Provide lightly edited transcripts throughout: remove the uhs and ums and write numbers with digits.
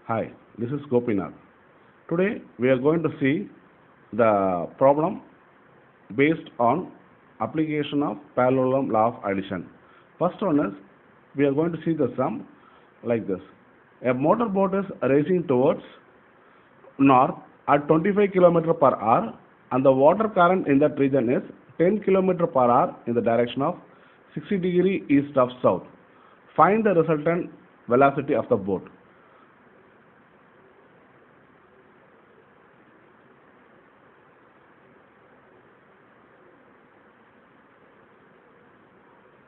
Hi, this is Gopinath. Today we are going to see the problem based on application of parallelogram law of addition. First one is we are going to see the sum like this. A motorboat is racing towards north at 25 km per hour and the water current in that region is 10 km per hour in the direction of 60° east of south. Find the resultant velocity of the boat.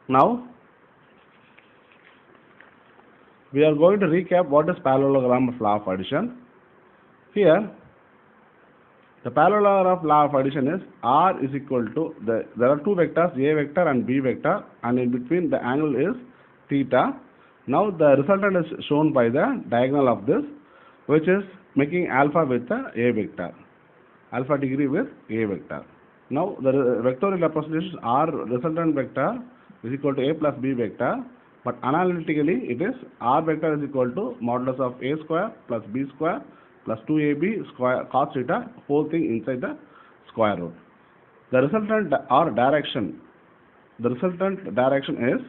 Now we are going to recap what is parallelogram of law of addition. Here the parallelogram of law of addition is R is equal to there are two vectors A vector and B vector, and in between the angle is theta. Now the resultant is shown by the diagonal of this, which is making alpha with the A vector, alpha degree with A vector. Now the vectorial representation R resultant vector is equal to A plus B vector, but analytically it is R vector is equal to modulus of A square plus B square plus 2AB square cos theta, whole thing inside the square root. The resultant direction is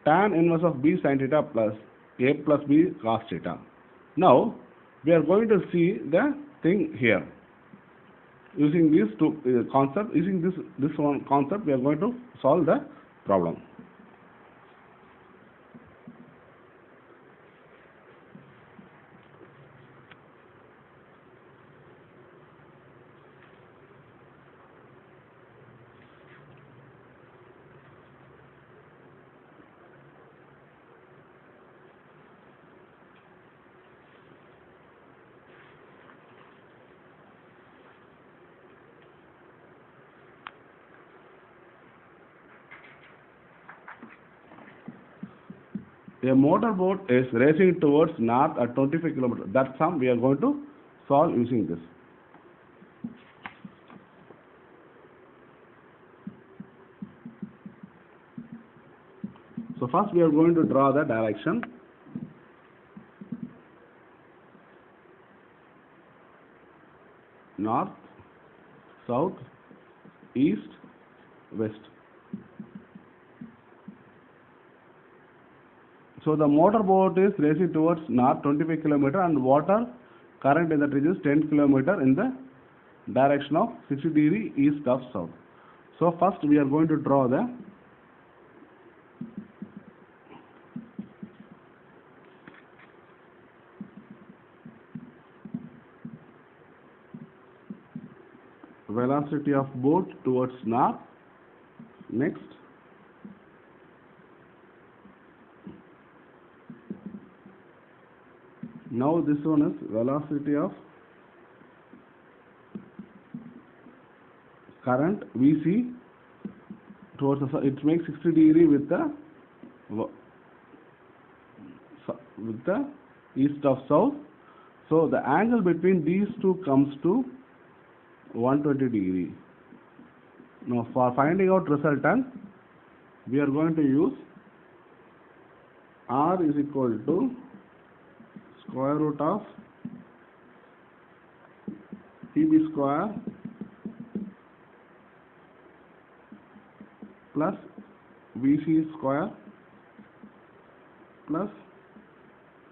tan inverse of B sin theta plus A plus B cos theta. Now we are going to see the thing here. Using these two concepts, using this one concept, we are going to solve the problem. A motorboat is racing towards north at 25 km. That sum we are going to solve using this. So first we are going to draw the direction. North, south, east, west. So the motorboat is racing towards north 25 km and water current in that region is 10 km in the direction of 60° east of south. So first we are going to draw the velocity of boat towards north. Next, now this one is velocity of current VC towards the, it makes 60° with the east of south. So the angle between these two comes to 120°. Now for finding out resultant, we are going to use R is equal to square root of PB square plus VC square plus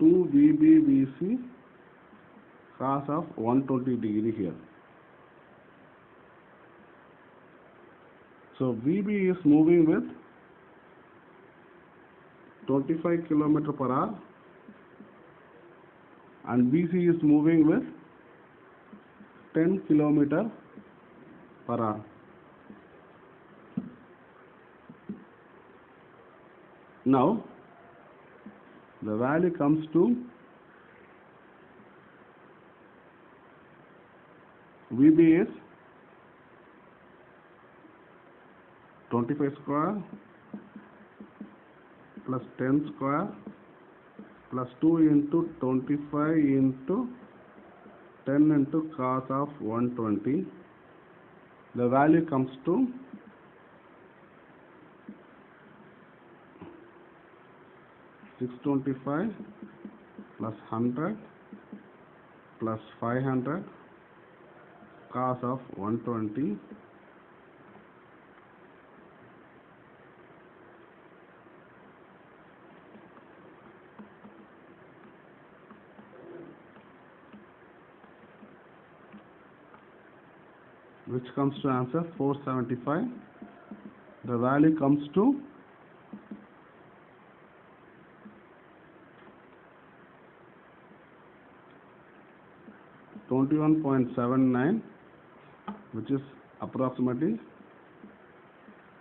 2VBVC cos of 120° here. So VB is moving with 25 km per hour and VC is moving with 10 km per hour. Now the value comes to VB is 25 square plus 10 square plus 2 into 25 into 10 into cos of 120. The value comes to 625 plus 100 plus 500 cos of 120 which comes to answer 475. The value comes to 21.79, which is approximately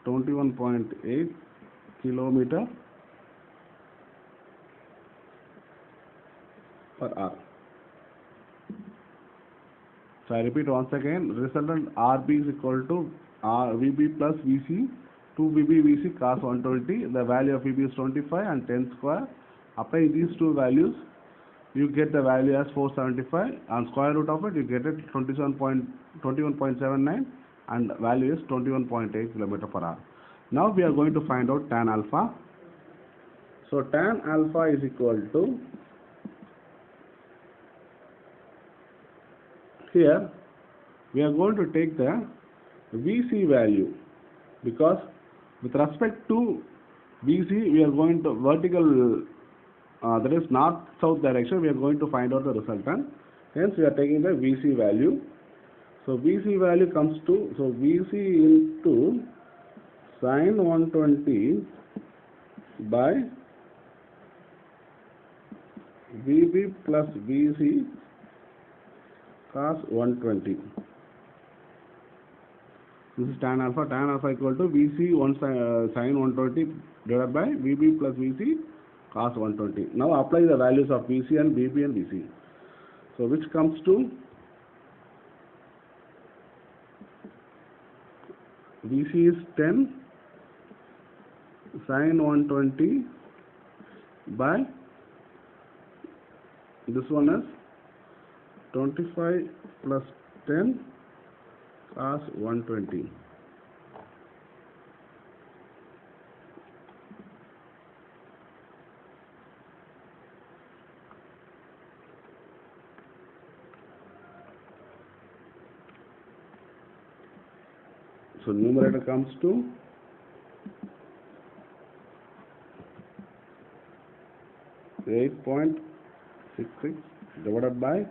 21.8 kilometer per hour. So I repeat once again, resultant RB is equal to VB plus VC, 2 VB VC cos 120. The value of VB is 25 and 10 square. Applying these two values, you get the value as 475, and square root of it you get it 21.79, and value is 21.8 kilometer per hour. Now we are going to find out tan alpha. So tan alpha is equal to, here we are going to take the VC value, because with respect to VC we are going to vertical, that is north-south direction, we are going to find out the resultant. Hence we are taking the VC value. So VC value comes to, so VC into sin 120 by VB plus VC cos 120. This is tan alpha. Tan alpha equal to VC sin 120 divided by VB plus VC cos 120. Now apply the values of VC and VB and VC. So which comes to VC is 10 sin 120 by, this one is 25 plus 10 cos 120. So numerator comes to 8.66 divided by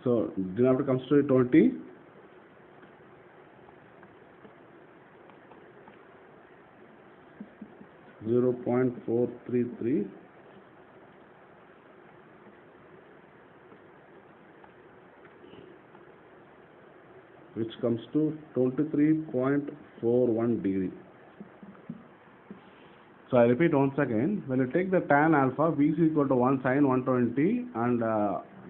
20, 0.433, which comes to 23.41 degree. So I repeat once again, when you take the tan alpha, V is equal to 1 sin 120, and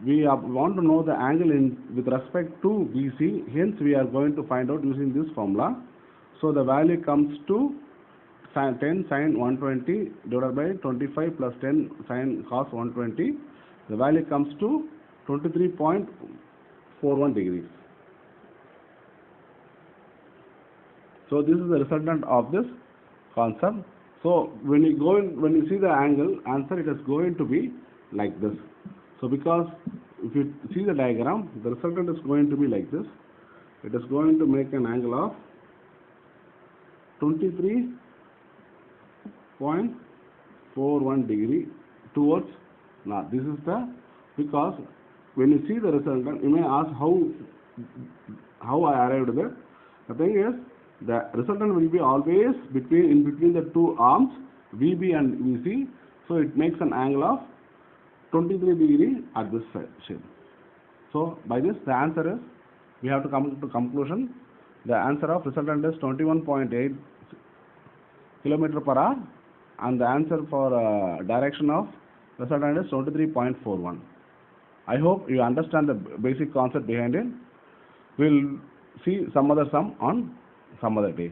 we want to know the angle with respect to VC, hence we are going to find out using this formula. So the value comes to 10 sin 120 divided by 25 plus 10 sin cos 120. The value comes to 23.41 degrees. So this is the resultant of this concept. So when you see the angle, answer it is going to be like this. So because if you see the diagram, the resultant is going to be like this. It is going to make an angle of 23.41 degree towards north. This is the, because when you see the resultant, you may ask how I arrived there. The thing is, the resultant will be always in between the two arms, VB and VC. So it makes an angle of 23 degree at this shape. So by this, the answer is, we have to come to conclusion. The answer of resultant is 21.8 kilometer per hour, and the answer for direction of resultant is 23.41. I hope you understand the basic concept behind it. We'll see some other sum on some other day.